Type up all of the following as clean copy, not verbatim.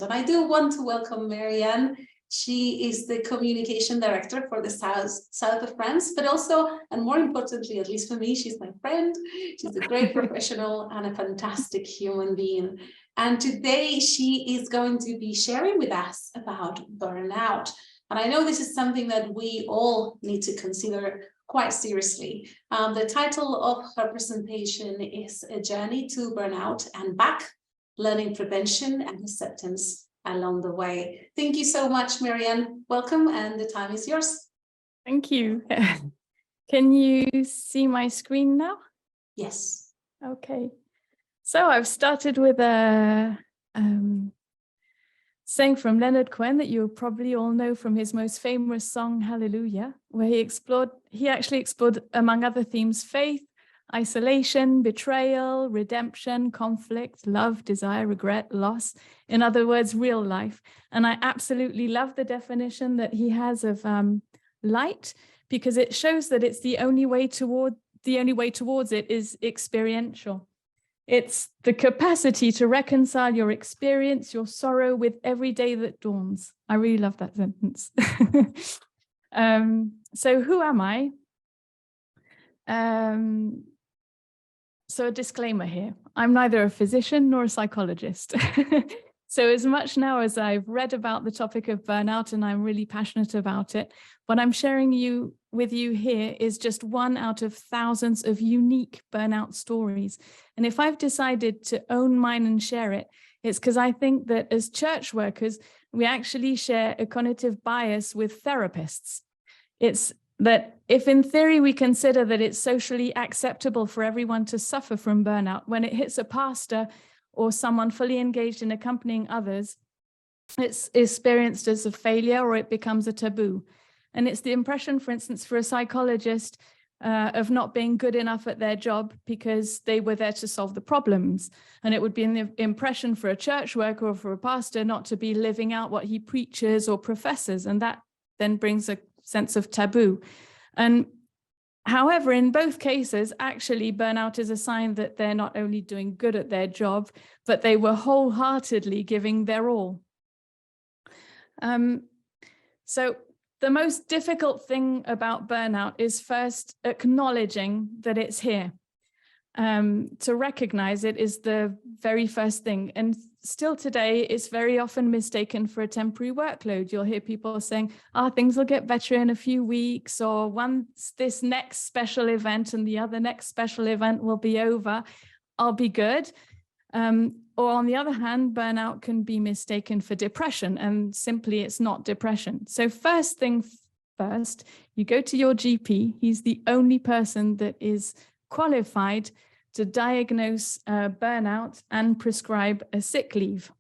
And I do want to welcome Marianne. She is the communication director for the south of France, but also, and more importantly, at least for me, she's my friend. She's a great professional and a fantastic human being. And today she is going to be sharing with us about burnout. And I know this is something that we all need to consider quite seriously. The title of her presentation is A Journey to Burnout and Back, Learning Prevention and Acceptance Along the Way. Thank you so much, Marianne. Welcome, and the time is yours. Thank you. Can you see my screen now? Yes. Okay. So I've started with a saying from Leonard Cohen that you probably all know from his most famous song, Hallelujah, where he actually explored, among other themes, faith, isolation, betrayal, redemption, conflict, love, desire, regret, loss. In other words, real life. And I absolutely love the definition that he has of light, because it shows that it's the only way towards it is experiential. It's the capacity to reconcile your experience, your sorrow with every day that dawns. I really love that sentence. So who am I? So a disclaimer here, I'm neither a physician nor a psychologist. So as much now as I've read about the topic of burnout, and I'm really passionate about it, what I'm sharing with you here is just one out of thousands of unique burnout stories. And if I've decided to own mine and share it, it's because I think that as church workers, we actually share a cognitive bias with therapists. It's that if in theory we consider that it's socially acceptable for everyone to suffer from burnout, when it hits a pastor or someone fully engaged in accompanying others, it's experienced as a failure or it becomes a taboo. And it's the impression, for instance, for a psychologist of not being good enough at their job because they were there to solve the problems. And it would be an impression for a church worker or for a pastor not to be living out what he preaches or professes. And that then brings a sense of taboo. And however, in both cases, actually, burnout is a sign that they're not only doing good at their job, but they were wholeheartedly giving their all. So the most difficult thing about burnout is first acknowledging that it's here. To recognize it is the very first thing. And still today, it's very often mistaken for a temporary workload. You'll hear people saying, things will get better in a few weeks, or once this next special event and the other next special event will be over, I'll be good. Or on the other hand, burnout can be mistaken for depression, and simply it's not depression. So first thing first, you go to your GP. He's the only person that is qualified to diagnose burnout and prescribe a sick leave.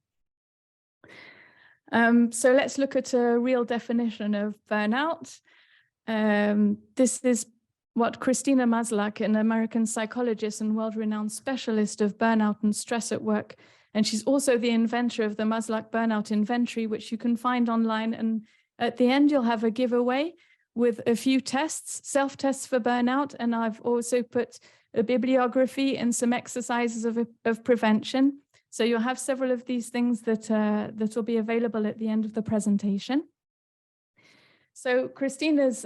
So let's look at a real definition of burnout. This is what Christina Maslach, an American psychologist and world-renowned specialist of burnout and stress at work, and she's also the inventor of the Maslach Burnout Inventory, which you can find online. And at the end, you'll have a giveaway with a few tests, self-tests for burnout. And I've also put a bibliography and some exercises of prevention. So you'll have several of these things that will be available at the end of the presentation. So Christina's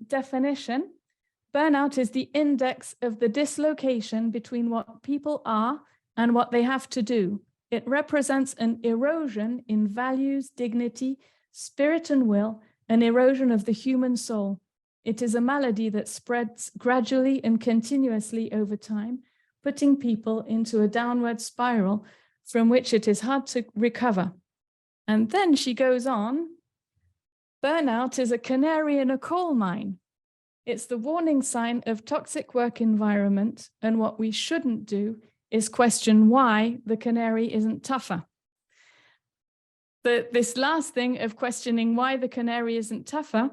definition: burnout is the index of the dislocation between what people are and what they have to do. It represents an erosion in values, dignity, spirit and will, an erosion of the human soul. It is a malady that spreads gradually and continuously over time, putting people into a downward spiral from which it is hard to recover. And then she goes on, burnout is a canary in a coal mine. It's the warning sign of toxic work environment, and what we shouldn't do is question why the canary isn't tougher. But this last thing of questioning why the canary isn't tougher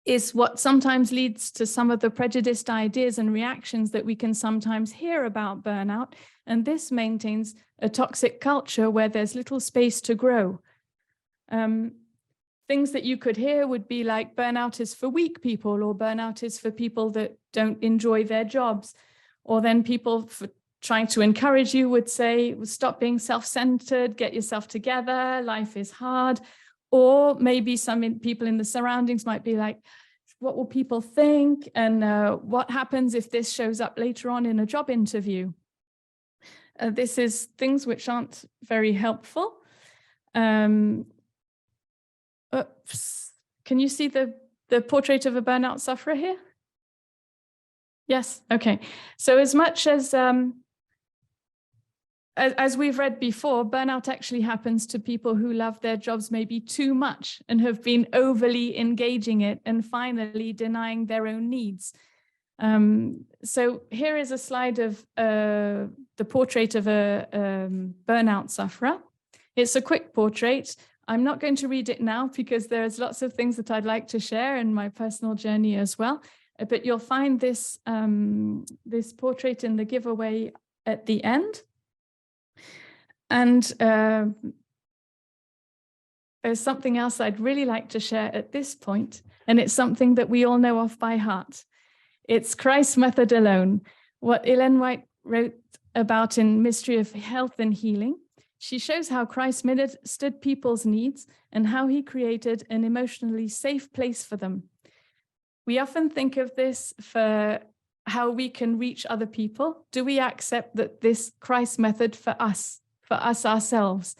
is what sometimes leads to some of the prejudiced ideas and reactions that we can sometimes hear about burnout. And this maintains a toxic culture where there's little space to grow. Things that you could hear would be like, burnout is for weak people, or burnout is for people that don't enjoy their jobs, or then people trying to encourage you would say, stop being self-centered, get yourself together, life is hard. Or maybe some people in the surroundings might be like, what will people think? And what happens if this shows up later on in a job interview? This is things which aren't very helpful. Oops. Can you see the portrait of a burnout sufferer here? Yes, okay. So as much as we've read before, burnout actually happens to people who love their jobs maybe too much and have been overly engaging it and finally denying their own needs. So here is a slide of the portrait of a burnout sufferer. It's a quick portrait. I'm not going to read it now because there's lots of things that I'd like to share in my personal journey as well. But you'll find this, this portrait in the giveaway at the end. And there's something else I'd really like to share at this point, and it's something that we all know off by heart. It's Christ's method alone, what Ellen White wrote about in Mystery of Health and Healing. She shows how Christ understood people's needs and how he created an emotionally safe place for them. We often think of this for how we can reach other people. Do we accept that this Christ method for us ourselves?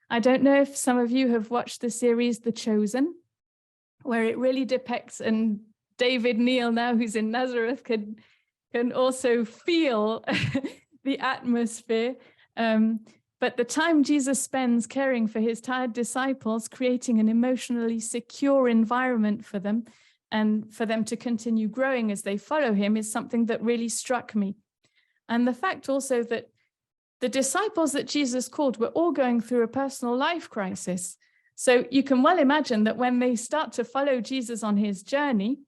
I don't know if some of you have watched the series The Chosen, where it really depicts, and David Neal now who's in Nazareth can also feel the atmosphere. But the time Jesus spends caring for his tired disciples, creating an emotionally secure environment for them and for them to continue growing as they follow him, is something that really struck me. And the fact also that the disciples that Jesus called were all going through a personal life crisis. So you can well imagine that when they start to follow Jesus on his journey,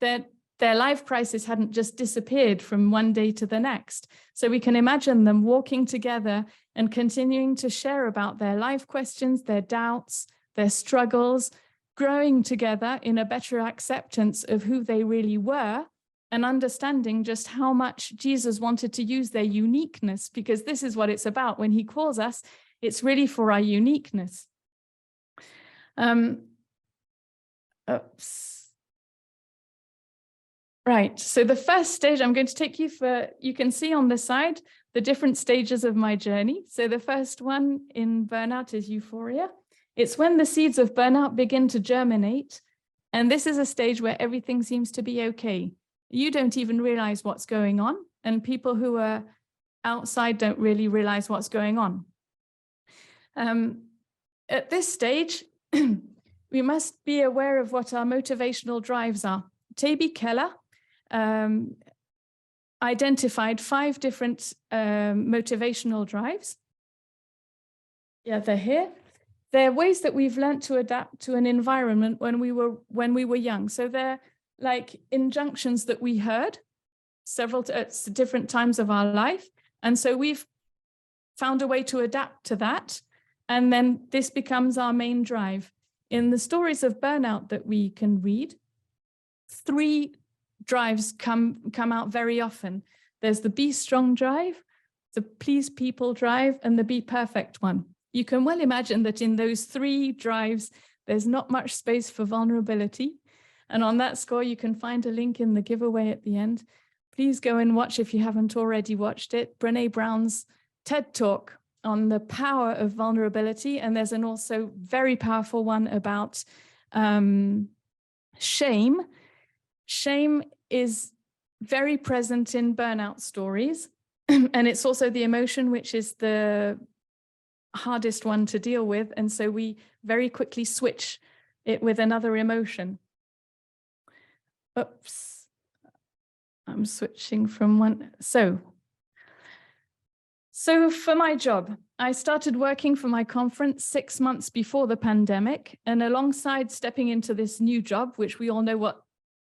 that their life crisis hadn't just disappeared from one day to the next. So we can imagine them walking together and continuing to share about their life questions, their doubts, their struggles, growing together in a better acceptance of who they really were, and understanding just how much Jesus wanted to use their uniqueness, because this is what it's about. When he calls us, it's really for our uniqueness. Right, so the first stage I'm going to take you for, you can see on the side, the different stages of my journey. So the first one in burnout is euphoria. It's when the seeds of burnout begin to germinate. And this is a stage where everything seems to be okay. You don't even realize what's going on, and people who are outside don't really realize what's going on. At this stage, we must be aware of what our motivational drives are. Taby Keller identified 5 different motivational drives. Yeah, they're here. They're ways that we've learned to adapt to an environment when we were young. So they're like injunctions that we heard several at different times of our life. And so we've found a way to adapt to that. And then this becomes our main drive. In the stories of burnout that we can read, 3 drives come out very often. There's the be strong drive, the please people drive, and the be perfect one. You can well imagine that in those 3 drives, there's not much space for vulnerability. And on that score, you can find a link in the giveaway at the end. Please go and watch, if you haven't already watched it, Brené Brown's TED Talk on the power of vulnerability. And there's an also very powerful one about shame. Shame is very present in burnout stories. And it's also the emotion which is the hardest one to deal with. And so we very quickly switch it with another emotion. Oops, I'm switching from one. So for my job, I started working for my conference 6 months before the pandemic, and alongside stepping into this new job, which we all know what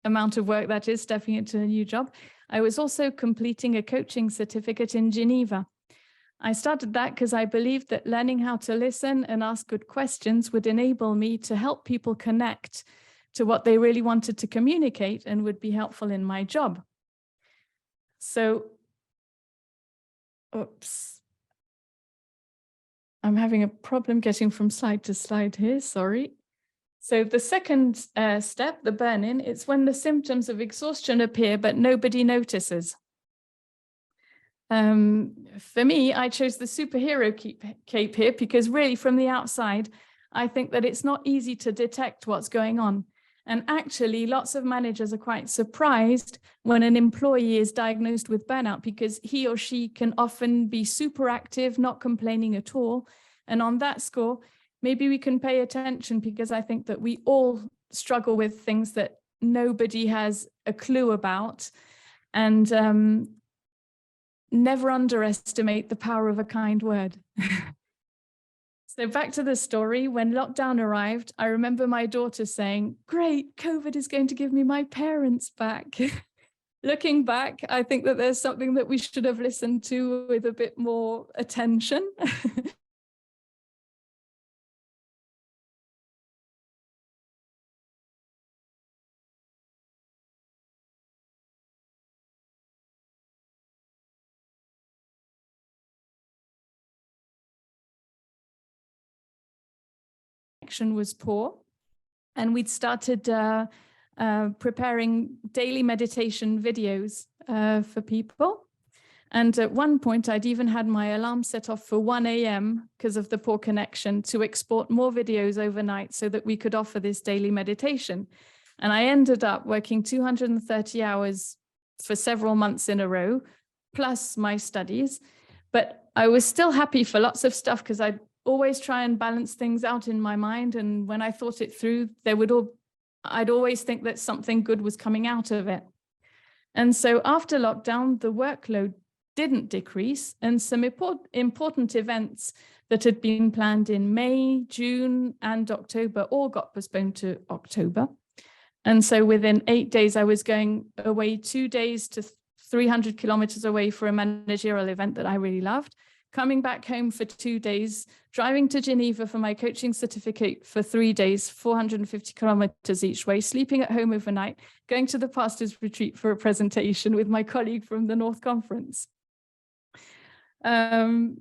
amount of work that is, stepping into a new job, I was also completing a coaching certificate in Geneva. I started that because I believed that learning how to listen and ask good questions would enable me to help people connect to what they really wanted to communicate and would be helpful in my job. So Oops. I'm having a problem getting from slide to slide here, sorry. So the second step, the burn-in, it's when the symptoms of exhaustion appear, but nobody notices. For me, I chose the superhero cape here because really from the outside, I think that it's not easy to detect what's going on. And actually, lots of managers are quite surprised when an employee is diagnosed with burnout because he or she can often be super active, not complaining at all. And on that score, maybe we can pay attention because I think that we all struggle with things that nobody has a clue about. And never underestimate the power of a kind word. So back to the story, when lockdown arrived, I remember my daughter saying, "Great, COVID is going to give me my parents back." Looking back, I think that there's something that we should have listened to with a bit more attention. Was poor, and we'd started preparing daily meditation videos for people. And at one point, I'd even had my alarm set off for 1 a.m. because of the poor connection to export more videos overnight so that we could offer this daily meditation. And I ended up working 230 hours for several months in a row, plus my studies. But I was still happy for lots of stuff because I'd always try and balance things out in my mind. And when I thought it through, I'd always think that something good was coming out of it. And so after lockdown, the workload didn't decrease, and some important events that had been planned in May, June, and October all got postponed to October. And so within 8 days, I was going away 2 days to 300 kilometers away for a managerial event that I really loved, coming back home for 2 days, driving to Geneva for my coaching certificate for 3 days, 450 kilometers each way, sleeping at home overnight, going to the pastor's retreat for a presentation with my colleague from the North Conference. The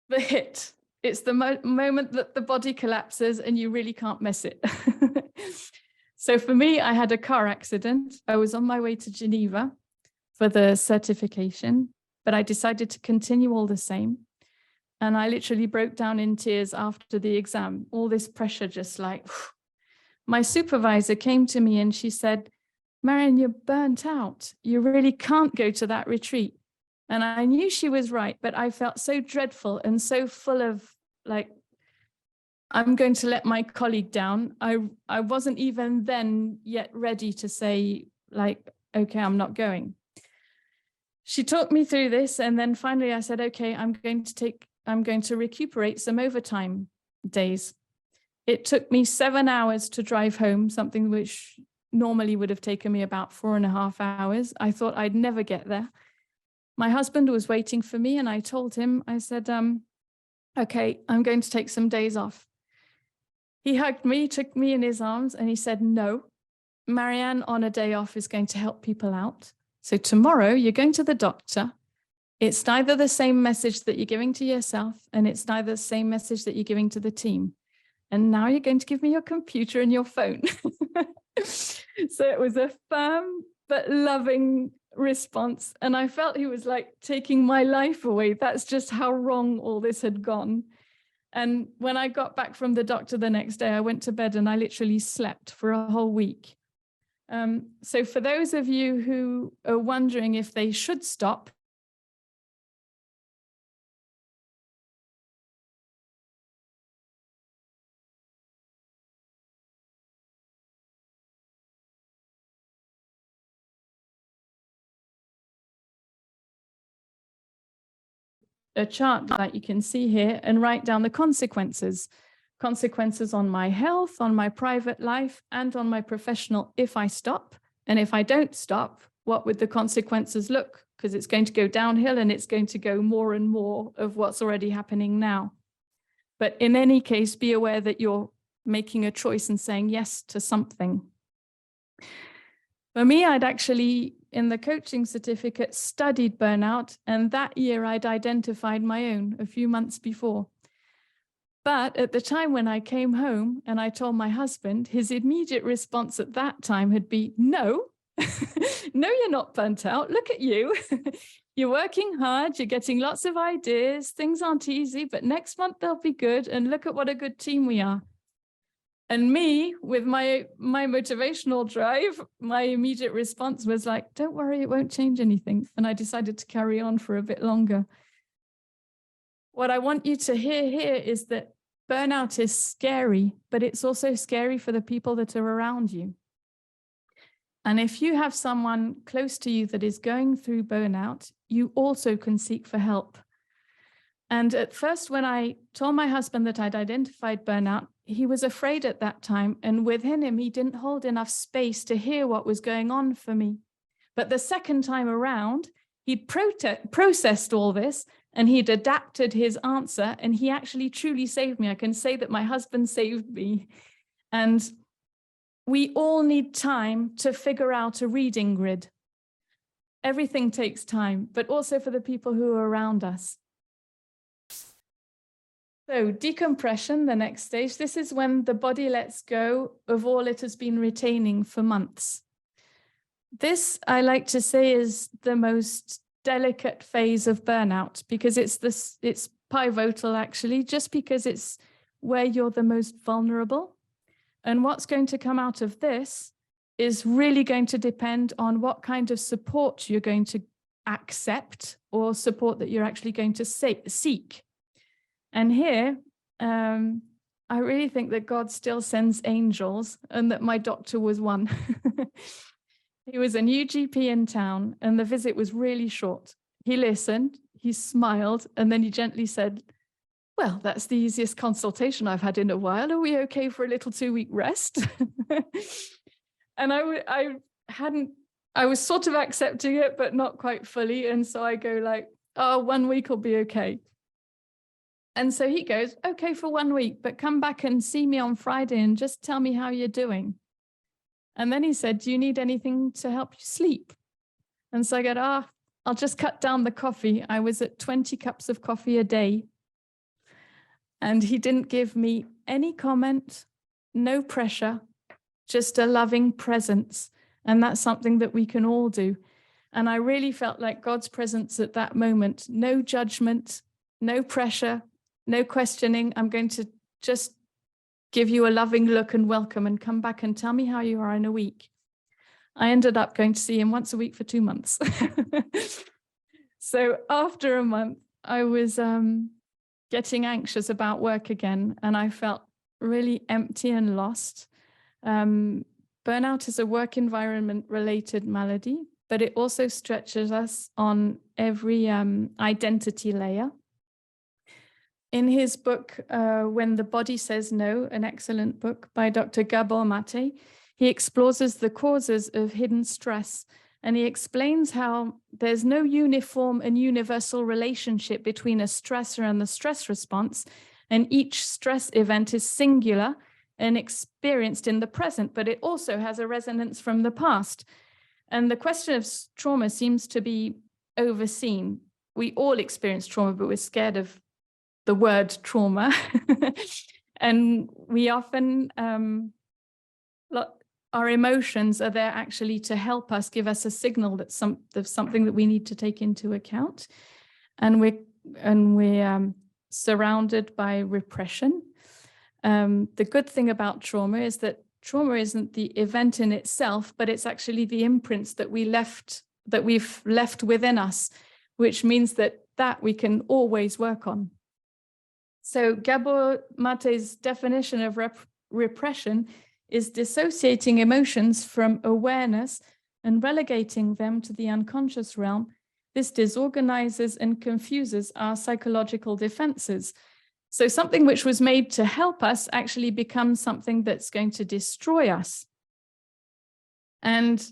hit. It's the moment that the body collapses and you really can't miss it. So for me, I had a car accident. I was on my way to Geneva for the certification, but I decided to continue all the same. And I literally broke down in tears after the exam, all this pressure, just like, whew. My supervisor came to me and she said, "Marianne, you're burnt out. You really can't go to that retreat." And I knew she was right, but I felt so dreadful and so full of like, I'm going to let my colleague down. I wasn't even then yet ready to say like, okay, I'm not going. She talked me through this. And then finally I said, okay, I'm going to recuperate some overtime days. It took me 7 hours to drive home, something which normally would have taken me about 4.5 hours. I thought I'd never get there. My husband was waiting for me and I told him, I said, okay, I'm going to take some days off. He hugged me, took me in his arms and he said, "No, Marianne on a day off is going to help people out. So tomorrow you're going to the doctor. It's neither the same message that you're giving to yourself and it's neither the same message that you're giving to the team. And now you're going to give me your computer and your phone." So it was a firm but loving response. And I felt he was like taking my life away. That's just how wrong all this had gone. And when I got back from the doctor the next day, I went to bed and I literally slept for a whole week. So for those of you who are wondering if they should stop, a chart that you can see here and write down the consequences on my health, on my private life, and on my professional if I stop. And if I don't stop, what would the consequences look? Because it's going to go downhill and it's going to go more and more of what's already happening now. But in any case, be aware that you're making a choice and saying yes to something. For me, I'd actually, in the coaching certificate, studied burnout, and that year I'd identified my own a few months before. But at the time when I came home and I told my husband, his immediate response at that time had been, no, no, you're not burnt out. Look at you. You're working hard. You're getting lots of ideas. Things aren't easy, but next month they'll be good. And look at what a good team we are. And me, with my motivational drive, my immediate response was like, don't worry, it won't change anything. And I decided to carry on for a bit longer. What I want you to hear here is that burnout is scary, but it's also scary for the people that are around you. And if you have someone close to you that is going through burnout, you also can seek for help. And at first, when I told my husband that I'd identified burnout, he was afraid at that time. And within him, he didn't hold enough space to hear what was going on for me. But the second time around, he'd processed all this and he'd adapted his answer, and he actually truly saved me. I can say that my husband saved me. And we all need time to figure out a reading grid. Everything takes time, but also for the people who are around us. So decompression, the next stage, this is when the body lets go of all it has been retaining for months. This, I like to say, is the most delicate phase of burnout, because it's pivotal, actually, just because it's where you're the most vulnerable. And what's going to come out of this is really going to depend on what kind of support you're going to accept, or support that you're actually going to seek. And here, I really think that God still sends angels, and that my doctor was one. He was a new GP in town, and the visit was really short. He listened, he smiled, and then he gently said, well, that's the easiest consultation I've had in a while. Are we okay for a little 2-week rest? And I was sort of accepting it, but not quite fully. And so I go like, oh, 1 week will be okay. And so he goes, okay, for 1 week, but come back and see me on Friday and just tell me how you're doing. And then he said, do you need anything to help you sleep? And so I go, I'll just cut down the coffee. I was at 20 cups of coffee a day. And he didn't give me any comment, no pressure, just a loving presence. And that's something that we can all do. And I really felt like God's presence at that moment, no judgment, no pressure, no questioning. I'm going to just give you a loving look and welcome, and come back and tell me how you are in a week. I ended up going to see him once a week for 2 months. So after a month, I was getting anxious about work again, and I felt really empty and lost. Burnout is a work environment related malady, but it also stretches us on every identity layer. In his book, When the Body Says No, an excellent book by Dr. Gabor Mate, he explores the causes of hidden stress, and he explains how there's no uniform and universal relationship between a stressor and the stress response, and each stress event is singular and experienced in the present, but it also has a resonance from the past. And the question of trauma seems to be overseen. We all experience trauma, but we're scared of the word trauma. And we often, our emotions are there actually to help us, give us a signal that there's something that we need to take into account. And we're surrounded by repression. The good thing about trauma is that trauma isn't the event in itself, but it's actually the imprints that we've left within us, which means that we can always work on. So Gabor Mate's definition of repression is dissociating emotions from awareness and relegating them to the unconscious realm. This disorganizes and confuses our psychological defenses. So something which was made to help us actually becomes something that's going to destroy us. And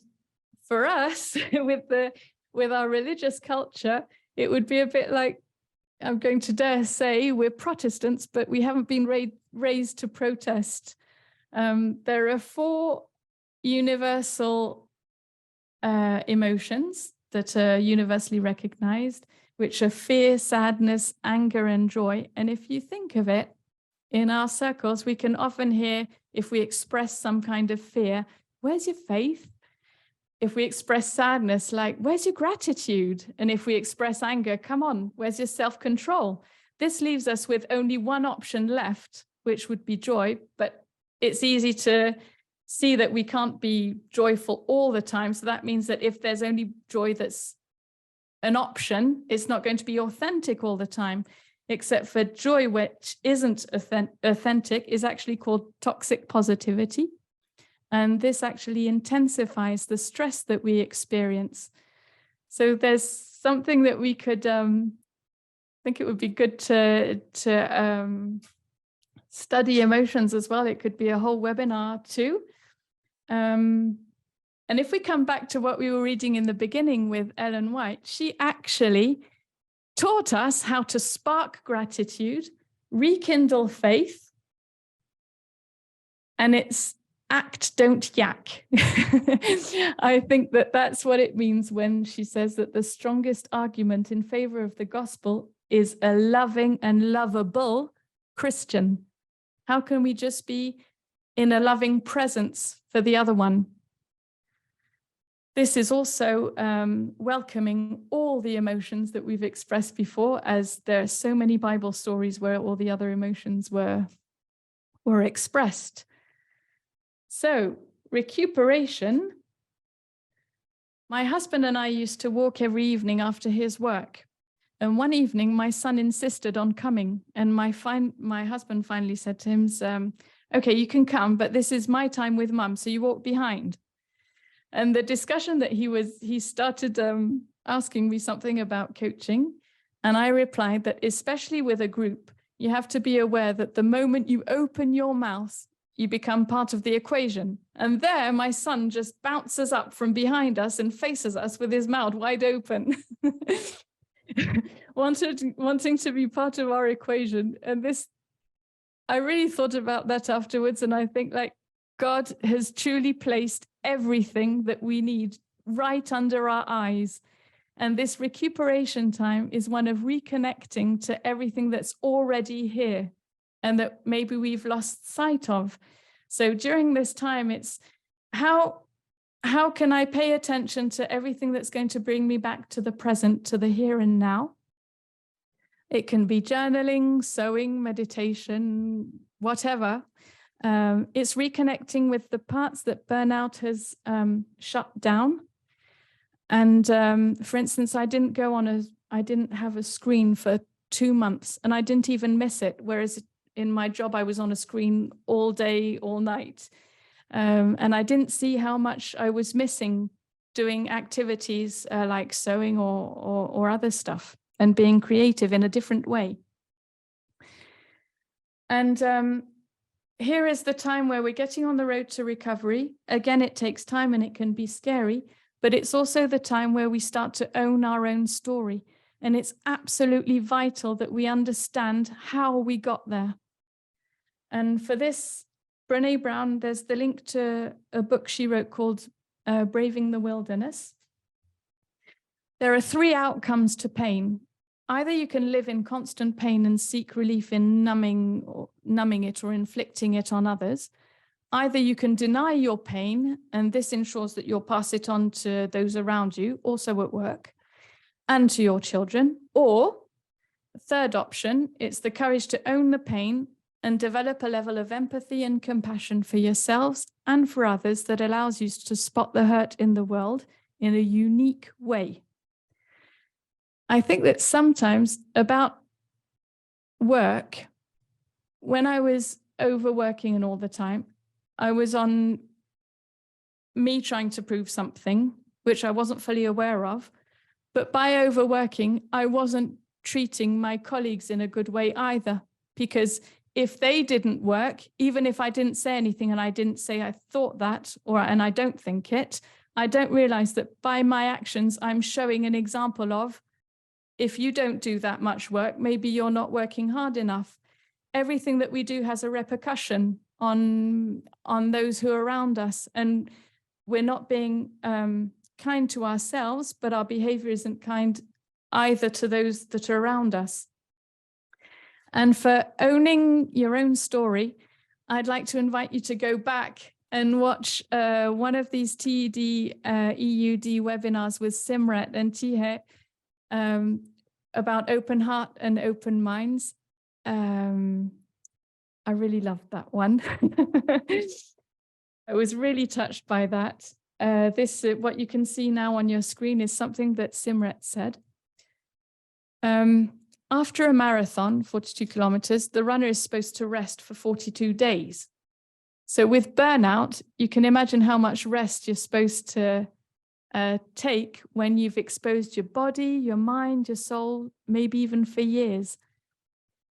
for us, with our religious culture, it would be a bit like, I'm going to dare say we're Protestants, but we haven't been raised to protest. There are 4 universal emotions that are universally recognized, which are fear, sadness, anger, and joy. And if you think of it, in our circles, we can often hear, if we express some kind of fear, where's your faith? If we express sadness, like, where's your gratitude? And if we express anger, come on, where's your self-control? This leaves us with only one option left, which would be joy. But it's easy to see that we can't be joyful all the time. So that means that if there's only joy that's an option, it's not going to be authentic all the time, except for joy, which isn't authentic, is actually called toxic positivity. And this actually intensifies the stress that we experience. So there's something that we could, I think it would be good to study emotions as well. It could be a whole webinar too. And if we come back to what we were reading in the beginning with Ellen White, she actually taught us how to spark gratitude, rekindle faith, and it's act, don't yak. I think that that's what it means when she says that the strongest argument in favor of the gospel is a loving and lovable Christian. How can we just be in a loving presence for the other one? This is also welcoming all the emotions that we've expressed before, as there are so many Bible stories where all the other emotions were expressed. So, recuperation. My husband and I used to walk every evening after his work. And one evening, my son insisted on coming. And my husband finally said to him, okay, you can come, but this is my time with mum, so you walk behind. And the discussion that he started asking me something about coaching. And I replied that especially with a group, you have to be aware that the moment you open your mouth, you become part of the equation. And there, my son just bounces up from behind us and faces us with his mouth wide open, wanting to be part of our equation. And this, I really thought about that afterwards. And I think, like, God has truly placed everything that we need right under our eyes. And this recuperation time is one of reconnecting to everything that's already here and that maybe we've lost sight of. So during this time, it's how can I pay attention to everything that's going to bring me back to the present, to the here and now? It can be journaling, sewing, meditation, whatever. It's reconnecting with the parts that burnout has shut down. And for instance, I didn't have a screen for 2 months, and I didn't even miss it. Whereas in my job, I was on a screen all day, all night. And I didn't see how much I was missing doing activities like sewing or other stuff and being creative in a different way. And here is the time where we're getting on the road to recovery. Again, it takes time and it can be scary, but it's also the time where we start to own our own story. And it's absolutely vital that we understand how we got there. And for this, Brené Brown, there's the link to a book she wrote called Braving the Wilderness. There are 3 outcomes to pain. Either you can live in constant pain and seek relief in numbing it or inflicting it on others. Either you can deny your pain, and this ensures that you'll pass it on to those around you, also at work, and to your children. Or, the third option, it's the courage to own the pain and develop a level of empathy and compassion for yourselves and for others that allows you to spot the hurt in the world in a unique way. I think that sometimes about work, when I was overworking and all the time, I was on me trying to prove something, which I wasn't fully aware of. But by overworking, I wasn't treating my colleagues in a good way either, because if they didn't work, even if I didn't say anything and I didn't say I thought that, and I don't think it, I don't realize that by my actions, I'm showing an example of, if you don't do that much work, maybe you're not working hard enough. Everything that we do has a repercussion on those who are around us. And we're not being kind to ourselves, but our behavior isn't kind either to those that are around us. And for owning your own story, I'd like to invite you to go back and watch one of these TED, EUD webinars with Simret and Tihe about open heart and open minds. I really loved that one. I was really touched by that. What you can see now on your screen is something that Simret said. After a marathon, 42 kilometers, the runner is supposed to rest for 42 days. So with burnout, you can imagine how much rest you're supposed to take when you've exposed your body, your mind, your soul, maybe even for years.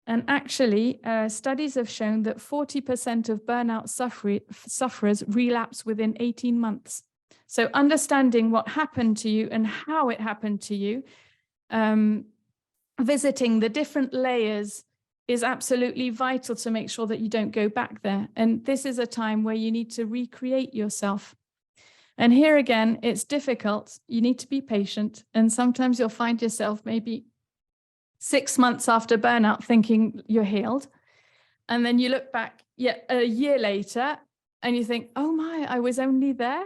And actually, studies have shown that 40% of burnout sufferers relapse within 18 months. So understanding what happened to you and how it happened to you, visiting the different layers is absolutely vital to make sure that you don't go back there. And this is a time where you need to recreate yourself. And here again, it's difficult. You need to be patient. And sometimes you'll find yourself maybe 6 months after burnout thinking you're healed. And then you look back a year later and you think, oh my, I was only there.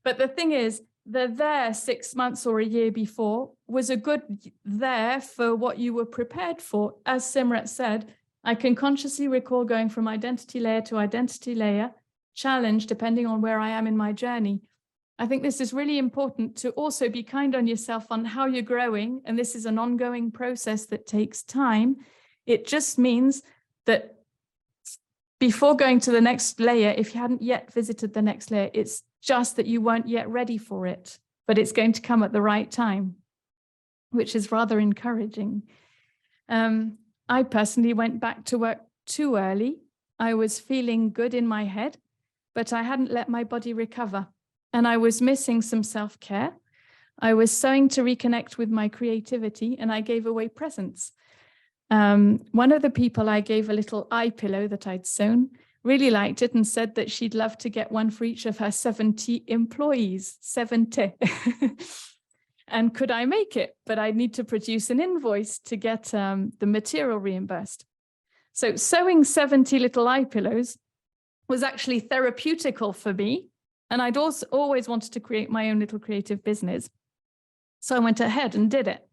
But the thing is, the there 6 months or a year before was a good there for what you were prepared for. As Simret said, I can consciously recall going from identity layer to identity layer, challenge depending on where I am in my journey. I think this is really important to also be kind on yourself on how you're growing. And this is an ongoing process that takes time. It just means that before going to the next layer, if you hadn't yet visited the next layer, it's just that you weren't yet ready for it, but it's going to come at the right time, which is rather encouraging. I personally went back to work too early. I was feeling good in my head, but I hadn't let my body recover. And I was missing some self-care. I was sewing to reconnect with my creativity, and I gave away presents. One of the people I gave a little eye pillow that I'd sewn really liked it and said that she'd love to get one for each of her 70 employees, 70. And could I make it? But I'd need to produce an invoice to get the material reimbursed. So sewing 70 little eye pillows was actually therapeutical for me. And I'd also always wanted to create my own little creative business. So I went ahead and did it.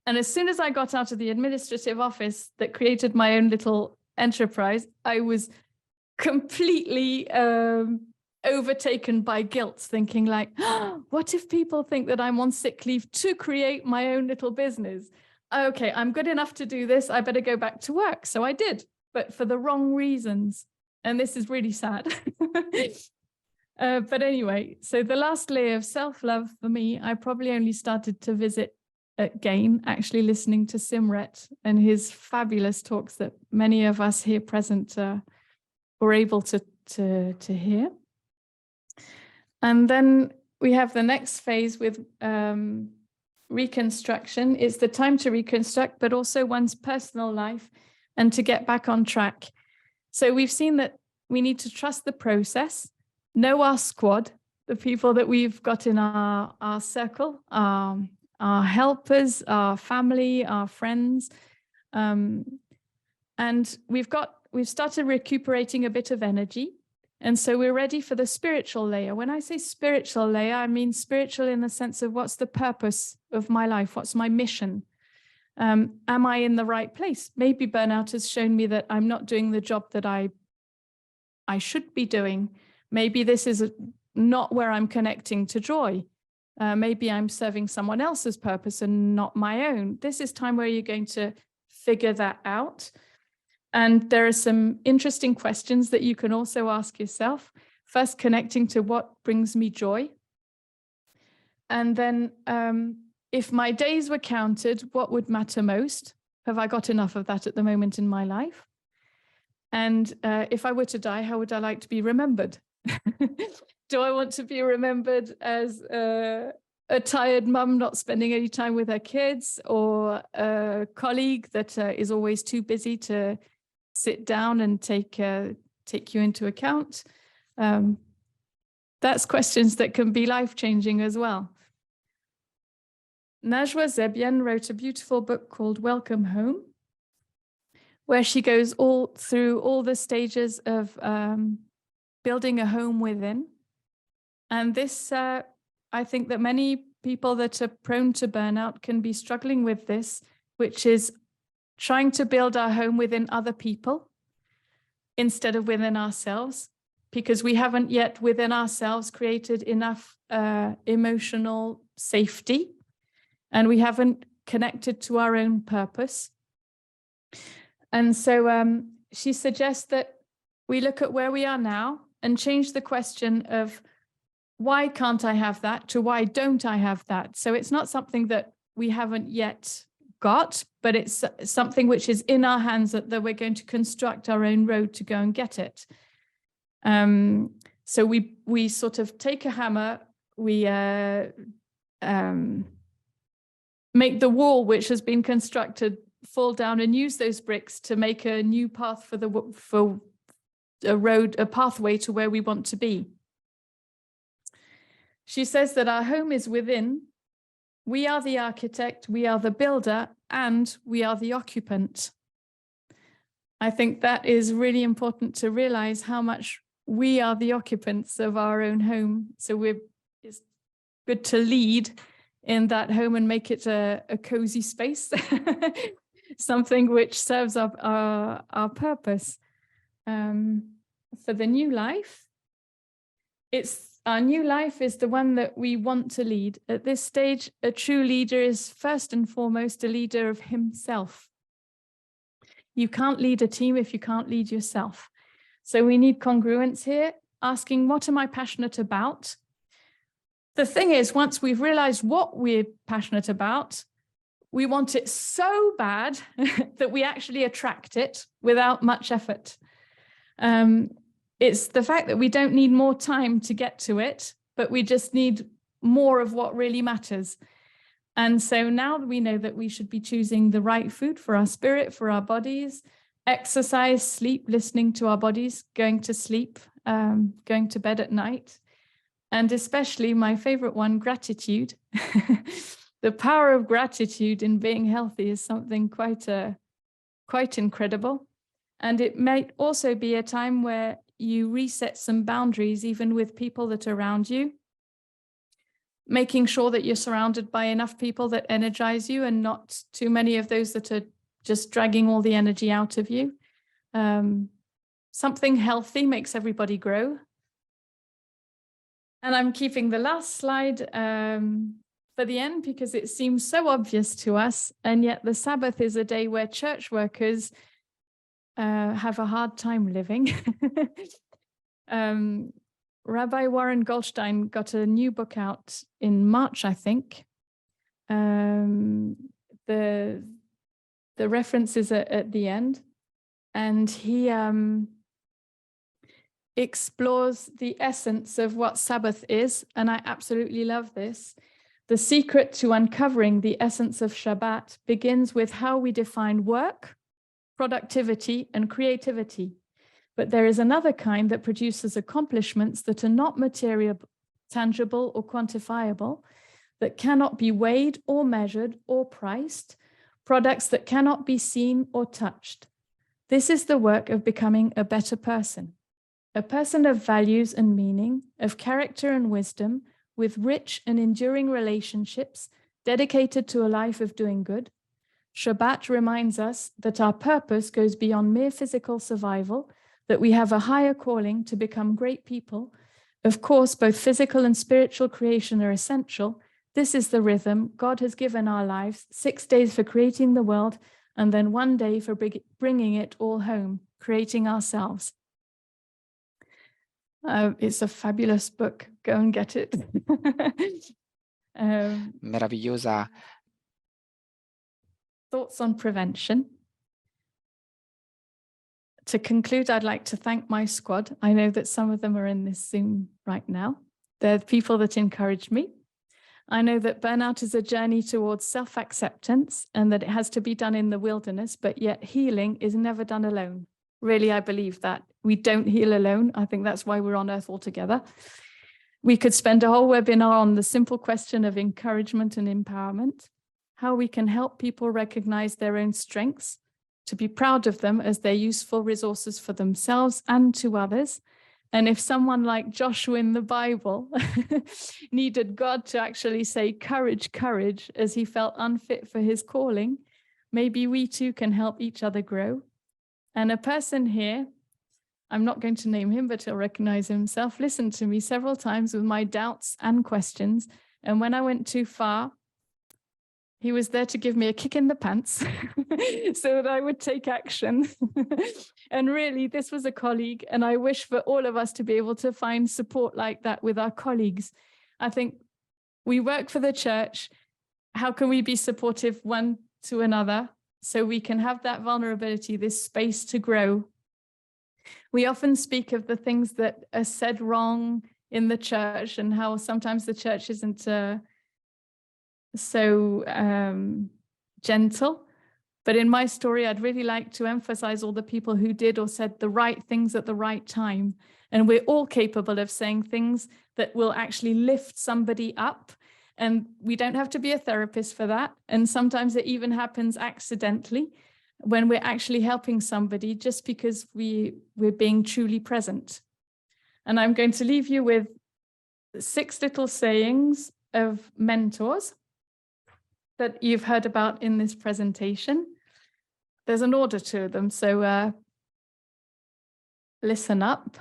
And as soon as I got out of the administrative office that created my own little enterprise, I was completely overtaken by guilt, thinking like, oh, what if people think that I'm on sick leave to create my own little business? Okay, I'm good enough to do this. I better go back to work. So I did, but for the wrong reasons. And this is really sad. But anyway, so the last layer of self-love for me, I probably only started to visit again, actually listening to Simret and his fabulous talks that many of us here present were able to hear. And then we have the next phase with reconstruction. It's the time to reconstruct, but also one's personal life and to get back on track. So we've seen that we need to trust the process, know our squad, the people that we've got in our circle, our helpers, our family, our friends. And we've started recuperating a bit of energy. And so we're ready for the spiritual layer. When I say spiritual layer, I mean spiritual in the sense of what's the purpose of my life? What's my mission? Am I in the right place? Maybe burnout has shown me that I'm not doing the job that I should be doing. Maybe this is not where I'm connecting to joy. Maybe I'm serving someone else's purpose and not my own. This is time where you're going to figure that out. And there are some interesting questions that you can also ask yourself. First, connecting to what brings me joy. And then if my days were counted, what would matter most? Have I got enough of that at the moment in my life? And if I were to die, how would I like to be remembered? Do I want to be remembered as a tired mum not spending any time with her kids, or a colleague that is always too busy to sit down and take you into account? That's questions that can be life-changing as well. Najwa Zebian wrote a beautiful book called Welcome Home, where she goes through all the stages of building a home within. And this, I think that many people that are prone to burnout can be struggling with this, which is trying to build our home within other people instead of within ourselves, because we haven't yet within ourselves created enough emotional safety, and we haven't connected to our own purpose. And so she suggests that we look at where we are now and change the question of why can't I have that to why don't I have that? So it's not something that we haven't yet got, but it's something which is in our hands, that we're going to construct our own road to go and get it. So we sort of take a hammer, we make the wall which has been constructed fall down and use those bricks to make a new path for a pathway to where we want to be. She says that our home is within. We are the architect, we are the builder, and we are the occupant. I think that is really important to realize, how much we are the occupants of our own home. So it's good to lead in that home and make it a cozy space, something which serves our purpose. For the new life, our new life is the one that we want to lead. At this stage, a true leader is first and foremost a leader of himself. You can't lead a team if you can't lead yourself. So we need congruence here, asking, what am I passionate about? The thing is, once we've realized what we're passionate about, we want it so bad that we actually attract it without much effort. It's the fact that we don't need more time to get to it, but we just need more of what really matters. And so now we know that we should be choosing the right food for our spirit, for our bodies, exercise, sleep, listening to our bodies, going to sleep, going to bed at night. And especially my favorite one, gratitude. The power of gratitude in being healthy is something quite incredible. And it might also be a time where you reset some boundaries, even with people that are around you, making sure that you're surrounded by enough people that energize you and not too many of those that are just dragging all the energy out of you. Something healthy makes everybody grow. And I'm keeping the last slide for the end because it seems so obvious to us. And yet the Sabbath is a day where church workers have a hard time living. Rabbi Warren Goldstein got a new book out in March, I think. The reference is at the end, and he explores the essence of what Sabbath is, and I absolutely love this. The secret to uncovering the essence of Shabbat begins with how we define work, productivity, and creativity. But there is another kind that produces accomplishments that are not material, tangible, or quantifiable, that cannot be weighed or measured or priced, products that cannot be seen or touched. This is the work of becoming a better person, a person of values and meaning, of character and wisdom, with rich and enduring relationships, dedicated to a life of doing good. Shabbat reminds us that our purpose goes beyond mere physical survival, that we have a higher calling to become great people. Of course, both physical and spiritual creation are essential. This is the rhythm God has given our lives, 6 days for creating the world, and then 1 day for bringing it all home, creating ourselves. It's a fabulous book. Go and get it. Meravigliosa. Thoughts on prevention. To conclude, I'd like to thank my squad. I know that some of them are in this Zoom right now. They're the people that encourage me. I know that burnout is a journey towards self-acceptance and that it has to be done in the wilderness, but yet healing is never done alone. Really, I believe that. We don't heal alone. I think that's why we're on earth all together. We could spend a whole webinar on the simple question of encouragement and empowerment, how we can help people recognize their own strengths, to be proud of them as they're useful resources for themselves and to others. And if someone like Joshua in the Bible needed God to actually say, courage, courage, as he felt unfit for his calling, maybe we too can help each other grow. And a person here, I'm not going to name him, but he'll recognize himself, listened to me several times with my doubts and questions. And when I went too far, he was there to give me a kick in the pants so that I would take action. And really, this was a colleague, and I wish for all of us to be able to find support like that with our colleagues. I think we work for the church. How can we be supportive one to another so we can have that vulnerability, this space to grow? We often speak of the things that are said wrong in the church and how sometimes the church isn't so gentle. But in my story, I'd really like to emphasize all the people who did or said the right things at the right time. And we're all capable of saying things that will actually lift somebody up. And we don't have to be a therapist for that. And sometimes it even happens accidentally when we're actually helping somebody just because we're being truly present. And I'm going to leave you with 6 little sayings of mentors that you've heard about in this presentation. There's an order to them, so listen up.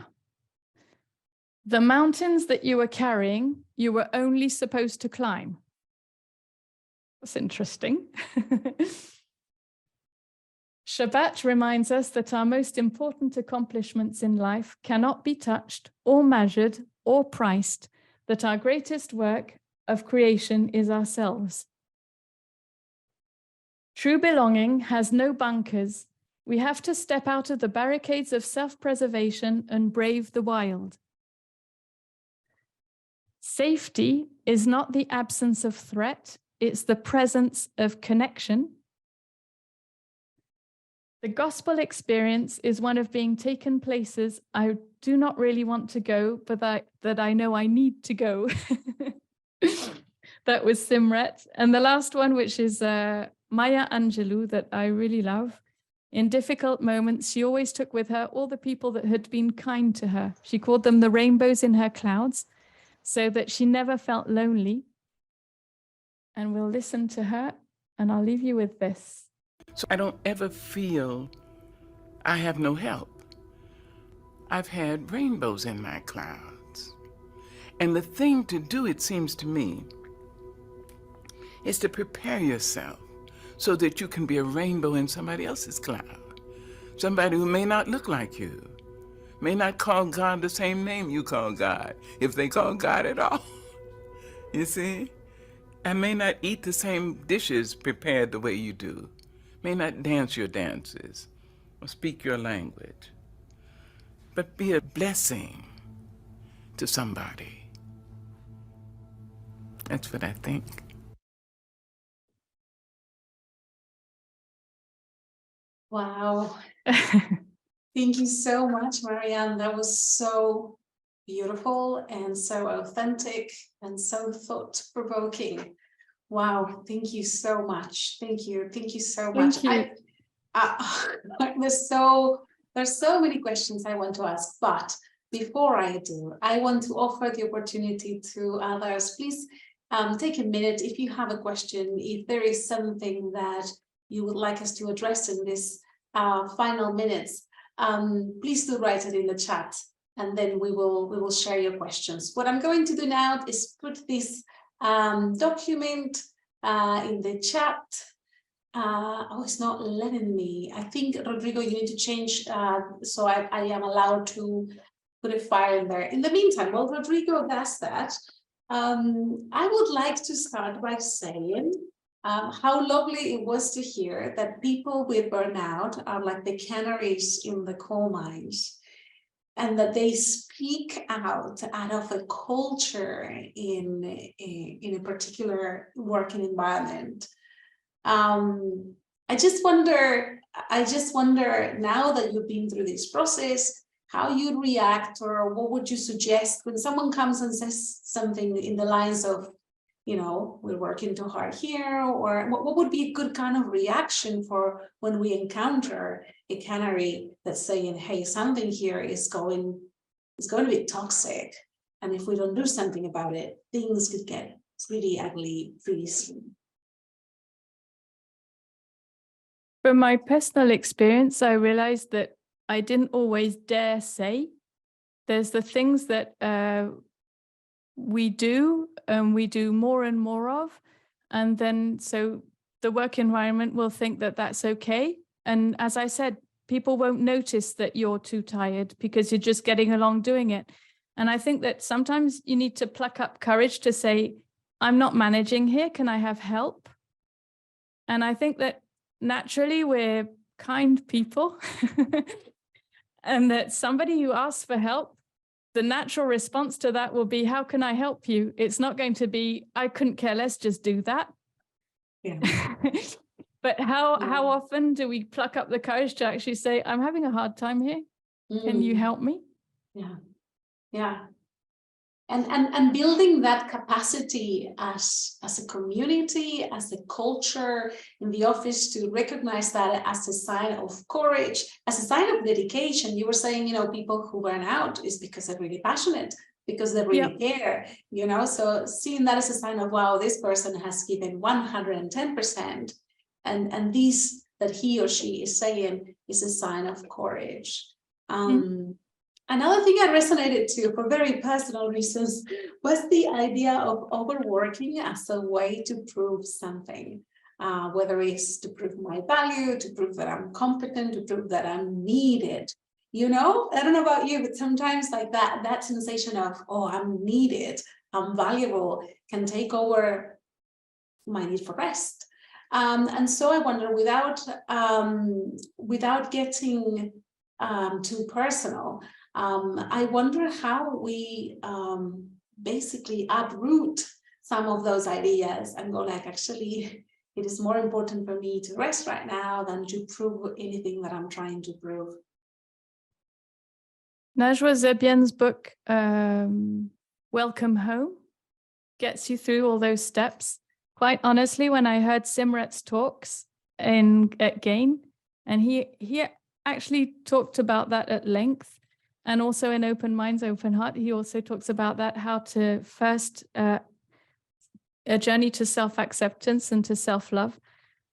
The mountains that you were carrying, you were only supposed to climb. That's interesting. Shabbat reminds us that our most important accomplishments in life cannot be touched or measured or priced, that our greatest work of creation is ourselves. True belonging has no bunkers. We have to step out of the barricades of self-preservation and brave the wild. Safety is not the absence of threat, it's the presence of connection. The gospel experience is one of being taken places I do not really want to go, but that I know I need to go. That was Simret. And the last one, which is Maya Angelou, that I really love. In difficult moments, she always took with her all the people that had been kind to her. She called them the rainbows in her clouds, so that she never felt lonely. And we'll listen to her, and I'll leave you with this. So I don't ever feel I have no help. I've had rainbows in my clouds. And the thing to do, it seems to me, is to prepare yourself so that you can be a rainbow in somebody else's cloud. Somebody who may not look like you, may not call God the same name you call God, if they call God at all. You see? And may not eat the same dishes prepared the way you do, may not dance your dances or speak your language, but be a blessing to somebody. That's what I think. Wow. Thank you so much, Marianne. That was so beautiful and so authentic and so thought-provoking. Wow, thank you so much. Thank you so much. Thank you. There's so many questions I want to ask, but before I do, I want to offer the opportunity to others. Please take a minute if you have a question, if there is something that you would like us to address in this final minutes, please do write it in the chat, and then we will share your questions. What I'm going to do now is put this document in the chat. Oh, it's not letting me. I think, Rodrigo, you need to change so I am allowed to put a file in there. In the meantime, while Rodrigo does that, I would like to start by saying how lovely it was to hear that people with burnout are like the canaries in the coal mines, and that they speak out of a culture in a particular working environment. I just wonder now that you've been through this process, how you'd react, or what would you suggest when someone comes and says something in the lines of, you know, we're working too hard here, or what would be a good kind of reaction for when we encounter a canary that's saying, hey, something here is going to be toxic. And if we don't do something about it, things could get pretty ugly pretty soon. From my personal experience, I realized that I didn't always dare say. There's the things that we do more and more of. And then so the work environment will think that that's okay. And as I said, people won't notice that you're too tired because you're just getting along doing it. And I think that sometimes you need to pluck up courage to say, I'm not managing here. Can I have help? And I think that naturally we're kind people and that somebody who asks for help, the natural response to that will be, how can I help you? It's not going to be, I couldn't care less, just do that. Yeah. But how often do we pluck up the courage to actually say, I'm having a hard time here. Can you help me? Yeah. Yeah. And building that capacity as a community, as a culture in the office, to recognize that as a sign of courage, as a sign of dedication. You were saying, you know, people who burn out is because they're really passionate, because they really care, you know, so seeing that as a sign of, wow, this person has given 110%, and this that he or she is saying is a sign of courage. Another thing I resonated to for very personal reasons was the idea of overworking as a way to prove something, whether it's to prove my value, to prove that I'm competent, to prove that I'm needed. You know, I don't know about you, but sometimes like that sensation of, oh, I'm needed, I'm valuable, can take over my need for rest. And so I wonder, without getting too personal, I wonder how we basically uproot some of those ideas and go like, actually, it is more important for me to rest right now than to prove anything that I'm trying to prove. Najwa Zebian's book, Welcome Home, gets you through all those steps. Quite honestly, when I heard Simrat's talks at GAIN, and he actually talked about that at length, and also in Open Minds, Open Heart, he also talks about that, how to first, a journey to self-acceptance and to self-love.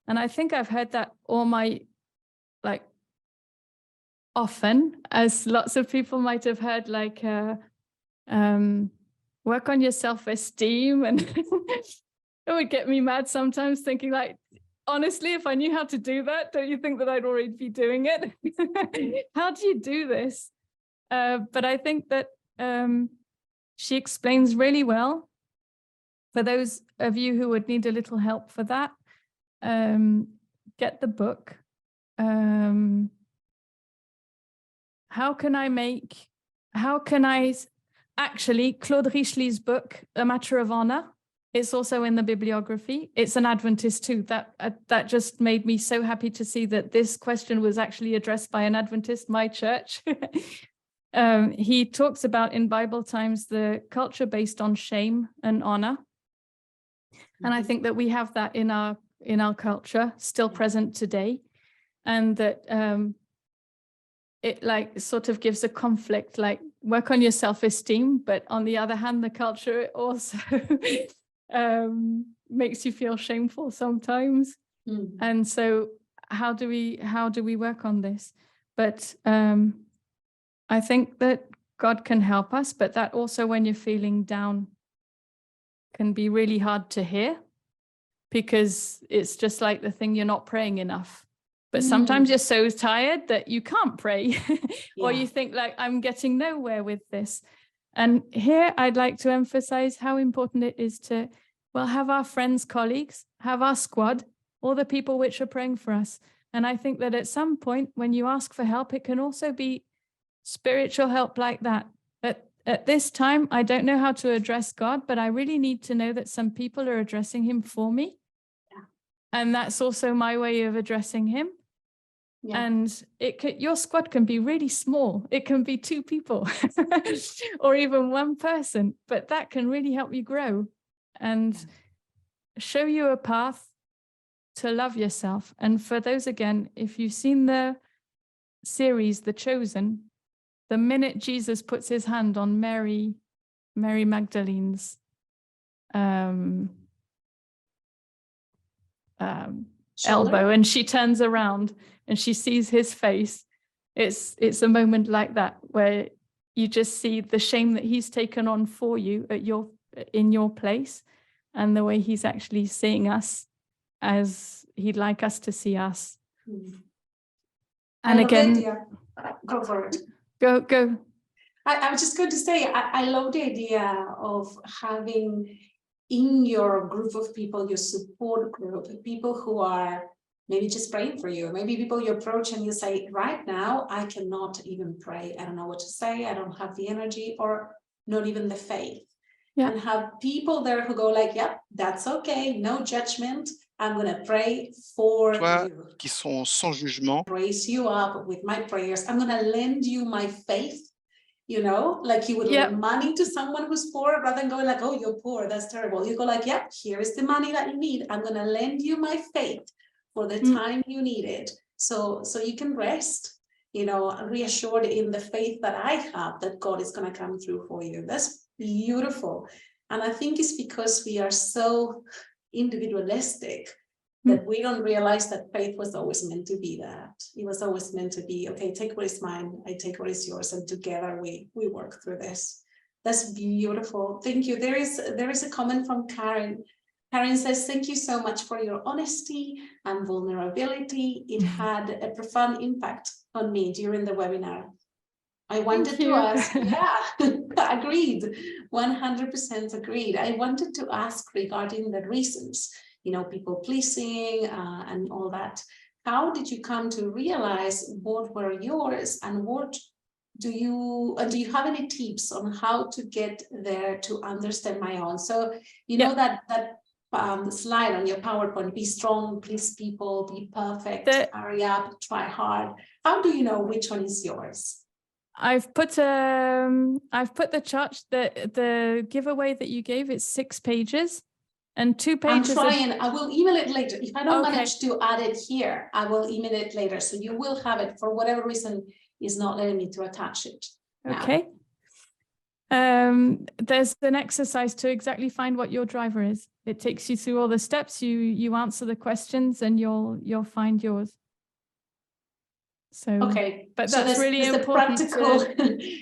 And I think I've heard that all my, like, often, as lots of people might have heard, like, work on your self-esteem. And it would get me mad sometimes, thinking like, honestly, if I knew how to do that, don't you think that I'd already be doing it? How do you do this? But I think that she explains really well. For those of you who would need a little help for that, get the book. Actually, Claude Richely's book, A Matter of Honor, it's also in the bibliography. It's an Adventist too. That just made me so happy to see that this question was actually addressed by an Adventist, my church. He talks about in Bible times the culture based on shame and honor. And I think that we have that in our culture still present today. And that it like sort of gives a conflict, like work on your self-esteem, but on the other hand, the culture also makes you feel shameful sometimes. And so how do we work on this? But I think that God can help us, but that also, when you're feeling down, can be really hard to hear, because it's just like the thing, you're not praying enough. But sometimes you're so tired that you can't pray, or you think like, I'm getting nowhere with this. And here I'd like to emphasize how important it is to, well, have our friends, colleagues, have our squad, all the people which are praying for us. And I think that at some point when you ask for help, it can also be spiritual help like that. At this time, I don't know how to address God, but I really need to know that some people are addressing him for me. And that's also my way of addressing him. Yeah. And your squad can be really small. It can be 2 people or even 1 person, but that can really help you grow and show you a path to love yourself. And for those, again, if you've seen the series, The Chosen, the minute Jesus puts his hand on Mary Magdalene's elbow, and she turns around and she sees his face, it's a moment like that where you just see the shame that he's taken on for you in your place, and the way he's actually seeing us as he'd like us to see us. And again, go for it. Go. I was just going to say, I love the idea of having in your group of people, your support group, people who are maybe just praying for you. Maybe people you approach and you say, right now, I cannot even pray. I don't know what to say. I don't have the energy or not even the faith. Yeah. And have people there who go like, yep, that's okay. No judgment. I'm going to pray for you. Qui sont sans jugement. Raise you up with my prayers. I'm going to lend you my faith. You know, like you would lend money to someone who's poor, rather than going like, oh, you're poor, that's terrible. You go like, yep, here is the money that you need. I'm going to lend you my faith for the time you need it. So you can rest, you know, reassured in the faith that I have that God is going to come through for you. That's beautiful. And I think it's because we are so individualistic that we don't realize that faith was always meant to be that. It was always meant to be, okay, take what is mine, I take what is yours, and together we work through this. That's beautiful. Thank you. There is a comment from Karen. Karen says, thank you so much for your honesty and vulnerability. It had a profound impact on me during the webinar. I wanted to ask, agreed, 100% agreed. I wanted to ask regarding the reasons, you know, people pleasing and all that. How did you come to realize what were yours, and what do you have any tips on how to get there to understand my own? So, you know, that slide on your PowerPoint, be strong, please people, be perfect, hurry up, try hard. How do you know which one is yours? I've put the chart, the giveaway that you gave, it's 6 pages. And 2 pages. I'm trying. I will email it later. If I don't manage to add it here, I will email it later. So you will have it. For whatever reason, is not letting me to attach it now. Okay. There's an exercise to exactly find what your driver is. It takes you through all the steps. You answer the questions, and you'll find yours. So, okay, but that's really important.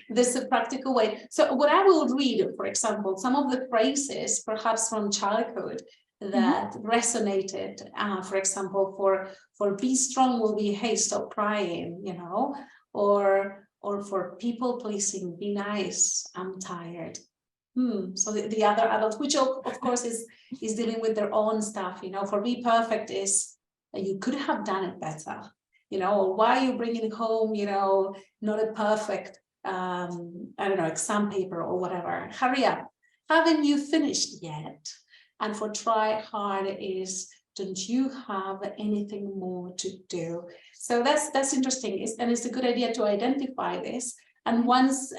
There's a practical way. So what I will read, for example, some of the phrases, perhaps from childhood, that resonated. For example, for be strong will be, hey, stop crying, you know, or for people pleasing, be nice, I'm tired. So the other adult, which of course is dealing with their own stuff, you know. For be perfect is you could have done it better. You know, why are you bringing home, you know, not a perfect, I don't know, exam paper or whatever. Hurry up. Haven't you finished yet? And for try hard is, don't you have anything more to do? So that's interesting. And it's a good idea to identify this. And once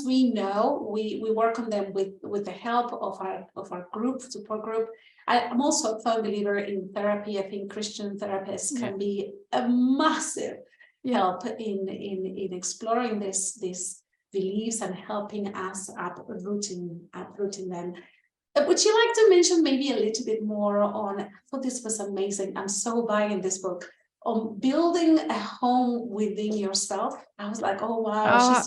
we know, we work on them with the help of our group, support group. I'm also a firm believer in therapy. I think Christian therapists can be a massive help in exploring these beliefs and helping us uprooting them. Would you like to mention maybe a little bit more on, I thought this was amazing. I'm so buying this book, on building a home within yourself. I was like, oh wow,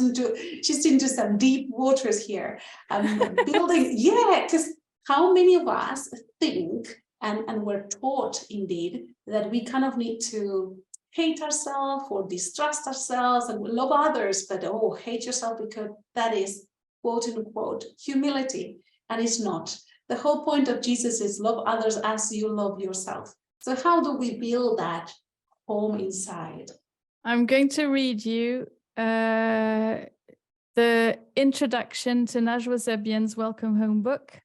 she's into some deep waters here. Building, because how many of us think and we're taught indeed that we kind of need to hate ourselves or distrust ourselves and love others, but hate yourself, because that is quote unquote humility, and it's not. The whole point of Jesus is love others as you love yourself. So how do we build that home inside? I'm going to read you the introduction to Najwa Zebian's Welcome Home book.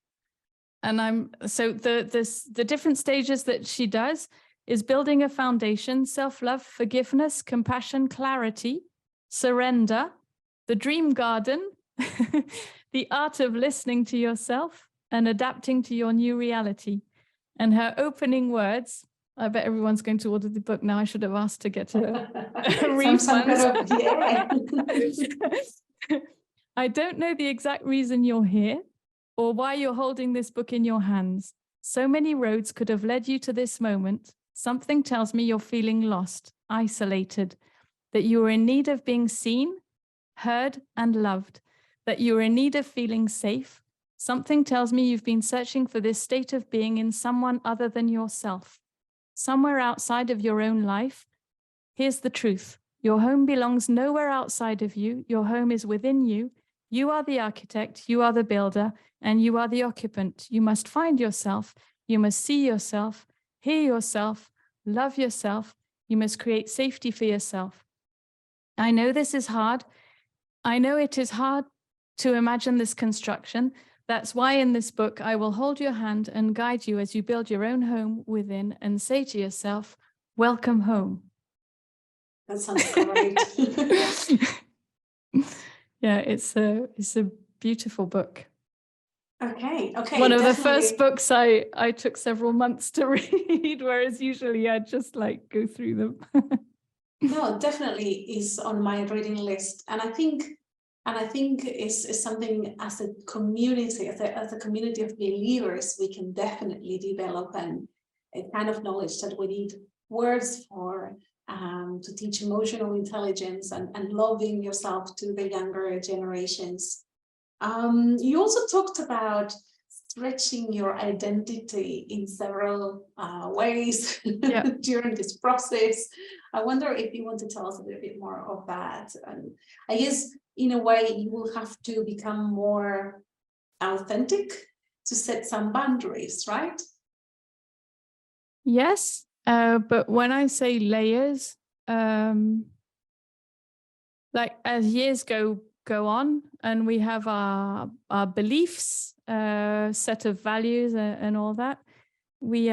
And the different stages that she does is building a foundation, self-love, forgiveness, compassion, clarity, surrender, the dream garden, the art of listening to yourself and adapting to your new reality. And her opening words, I bet everyone's going to order the book now. I should have asked to get a refund. I don't know the exact reason you're here or why you're holding this book in your hands. So many roads could have led you to this moment. Something tells me you're feeling lost, isolated, that you are in need of being seen, heard, and loved, that you are in need of feeling safe. Something tells me you've been searching for this state of being in someone other than yourself, somewhere outside of your own life. Here's the truth. Your home belongs nowhere outside of you. Your home is within you. You are the architect, you are the builder, and you are the occupant. You must find yourself. You must see yourself, hear yourself, love yourself. You must create safety for yourself. I know this is hard. I know it is hard to imagine this construction. That's why in this book, I will hold your hand and guide you as you build your own home within and say to yourself, welcome home. That sounds great. Yeah, it's a beautiful book. Okay. One of the first books I took several months to read, whereas usually I just like go through them. No, definitely is on my reading list, and I think is something as a community, as a community of believers, we can definitely develop and a kind of knowledge that we need words for, to teach emotional intelligence and loving yourself to the younger generations. You also talked about stretching your identity in several ways during this process. I wonder if you want to tell us a little bit more of that. And I guess in a way you will have to become more authentic to set some boundaries, right? Yes, but when I say layers, like as years go on and we have our beliefs, set of values and all that, we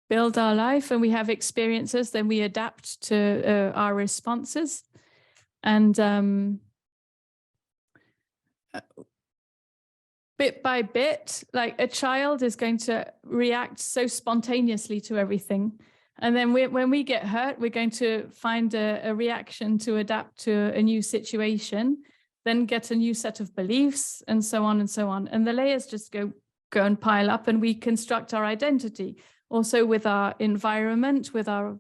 build our life and we have experiences, then we adapt to our responses. And bit by bit, like a child is going to react so spontaneously to everything. And then when we get hurt, we're going to find a reaction to adapt to a new situation, then get a new set of beliefs, and so on and so on. And the layers just go and pile up, and we construct our identity. Also with our environment, with our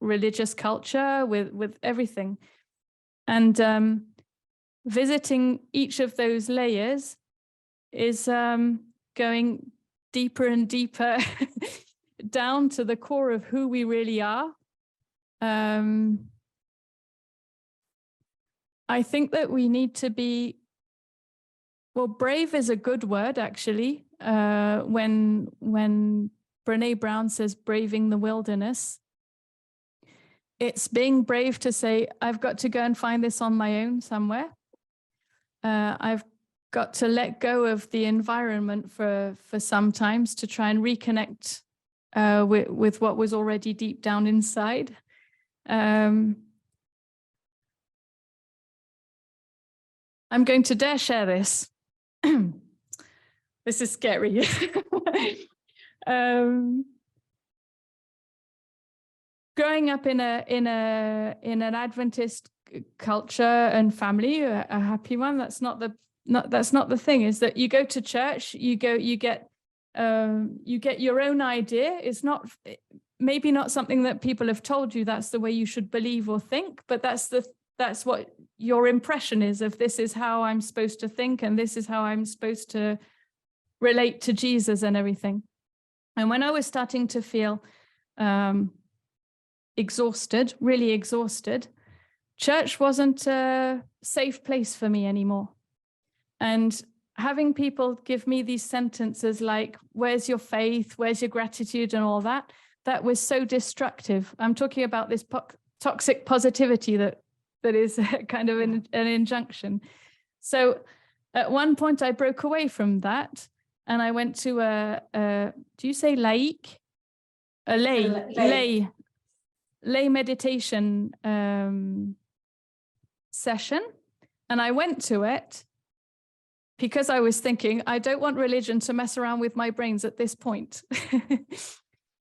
religious culture, with everything. And visiting each of those layers is going deeper and deeper down to the core of who we really are. I think that we need to be, well, brave is a good word, actually. When Brené Brown says braving the wilderness, it's being brave to say, I've got to go and find this on my own somewhere. I've got to let go of the environment for some times to try and reconnect with what was already deep down inside. I'm going to dare share this. This is scary. Growing up in an Adventist culture and family, a happy one, that's not the thing. Is that you go to church, you get your own idea. It's not maybe not something that people have told you that's the way you should believe or think, but that's what your impression is of, this is how I'm supposed to think and this is how I'm supposed to relate to Jesus and everything. And when I was starting to feel exhausted, really exhausted, church wasn't a safe place for me anymore. And having people give me these sentences like, where's your faith, where's your gratitude and all that, that was so destructive. I'm talking about this toxic positivity that is kind of an injunction. So at one point I broke away from that and I went to do you say laïque? a lay meditation session, and I went to it because I was thinking, I don't want religion to mess around with my brains at this point.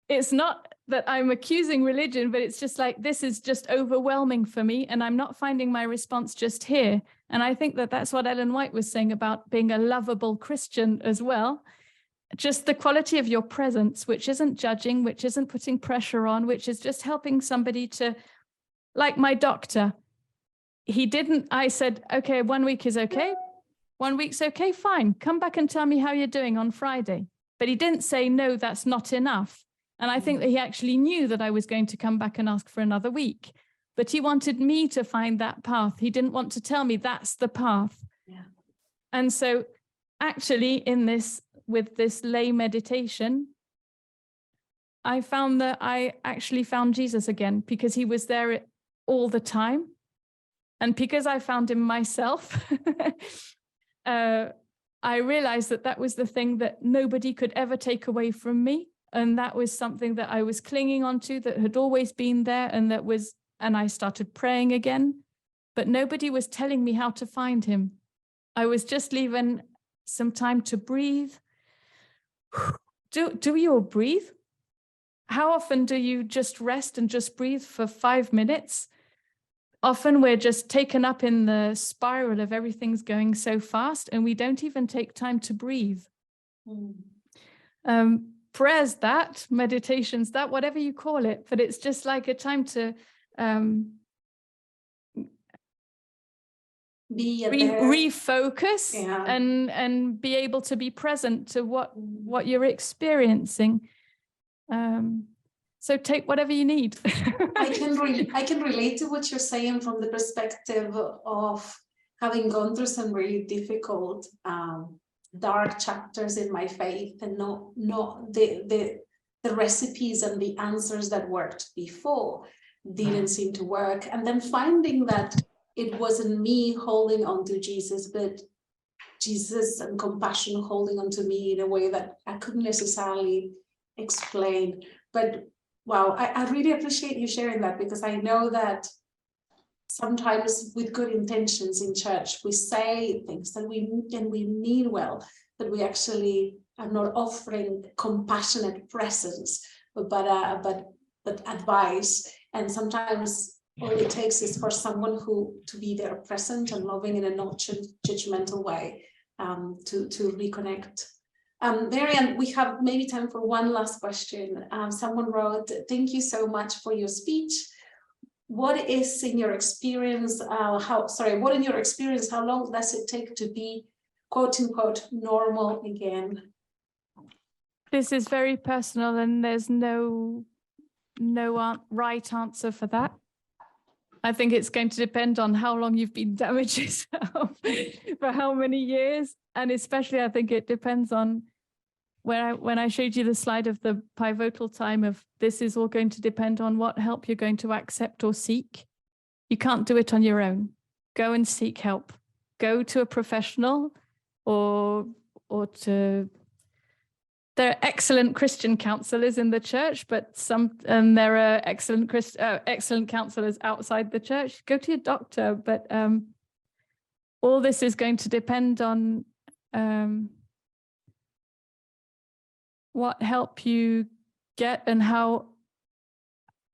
It's not that I'm accusing religion, but it's just like, this is just overwhelming for me, and I'm not finding my response just here. And I think that that's what Ellen White was saying about being a lovable Christian as well. Just the quality of your presence, which isn't judging, which isn't putting pressure on, which is just helping somebody to, like my doctor, I said, okay, 1 week is okay. 1 week's okay, fine. Come back and tell me how you're doing on Friday. But he didn't say, no, that's not enough. And I think that he actually knew that I was going to come back and ask for another week. But he wanted me to find that path. He didn't want to tell me that's the path. Yeah. And so actually with this lay meditation, I found that I actually found Jesus again, because he was there all the time. And because I found him myself, I realized that that was the thing that nobody could ever take away from me. And that was something that I was clinging onto, that had always been there, and I started praying again, but nobody was telling me how to find him. I was just leaving some time to breathe. Do you all breathe? How often do you just rest and just breathe for 5 minutes? Often we're just taken up in the spiral of everything's going so fast, and we don't even take time to breathe. Prayers that, meditations that, whatever you call it, but it's just like a time to refocus, and be able to be present to what you're experiencing. So take whatever you need. I can relate to what you're saying from the perspective of having gone through some really difficult dark chapters in my faith, and not the recipes and the answers that worked before didn't seem to work, and then finding that it wasn't me holding on to Jesus, but Jesus and compassion holding on to me in a way that I couldn't necessarily explain. But wow, I really appreciate you sharing that, because I know that sometimes with good intentions in church, we say things that we mean well, but we actually are not offering compassionate presence, but advice. And sometimes all it takes is for someone to be there present and loving in a not judgmental way, to reconnect. Marianne, we have maybe time for one last question. Someone wrote, thank you so much for your speech. What is in your experience, how long does it take to be, quote unquote, normal again? This is very personal, and there's no right answer for that. I think it's going to depend on how long you've been damaged yourself, for how many years. And especially, I think it depends on when I showed you the slide of the pivotal time of this is all going to depend on what help you're going to accept or seek. You can't do it on your own. Go and seek help. Go to a professional or to... There are excellent Christian counselors in the church, but there are excellent counselors outside the church. Go to your doctor, but all this is going to depend on what help you get and how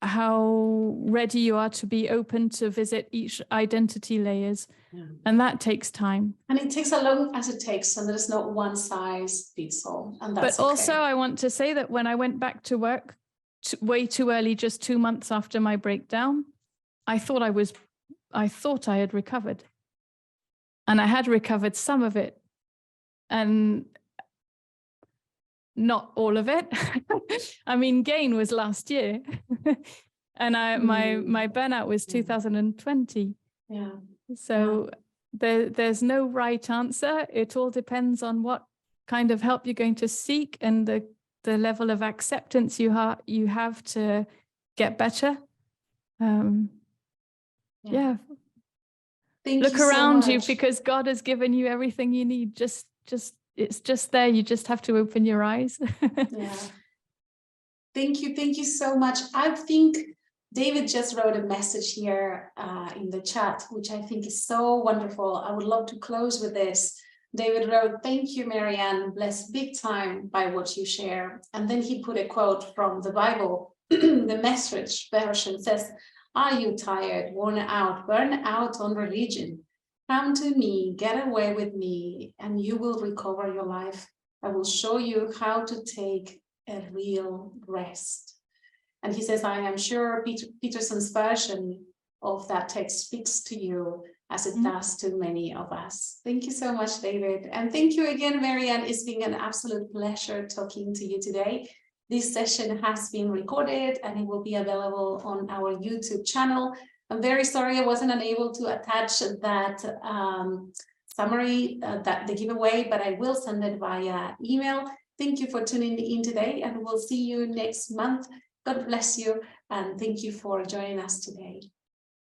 ready you are to be open to visit each identity layers. Yeah. And that takes time. And it takes as long as it takes, and there's not one size fits all. And that's but also I want to say that when I went back to work way too early, just 2 months after my breakdown, I thought I had recovered. And I had recovered some of it. And not all of it. I mean, gain was last year. And my burnout was 2020. Yeah. So there's no right answer. It all depends on what kind of help you're going to seek and the level of acceptance you have to get better. Yeah. Look around you, because God has given you everything you need. Just it's just there. You just have to open your eyes. Yeah. Thank you so much. I think David just wrote a message here in the chat, which I think is so wonderful. I would love to close with this. David wrote, "Thank you, Marianne, blessed big time by what you share." And then he put a quote from the Bible. The Message version says, "Are you tired, worn out, burned out on religion? Come to me, get away with me, and you will recover your life. I will show you how to take a real rest." And he says, I am sure Peterson's version of that text speaks to you as it does to many of us. Thank you so much, David. And thank you again, Marianne. It's been an absolute pleasure talking to you today. This session has been recorded and it will be available on our YouTube channel. I'm very sorry I wasn't unable to attach that summary, that the giveaway, but I will send it via email. Thank you for tuning in today, and we'll see you next month. God bless you, and thank you for joining us today.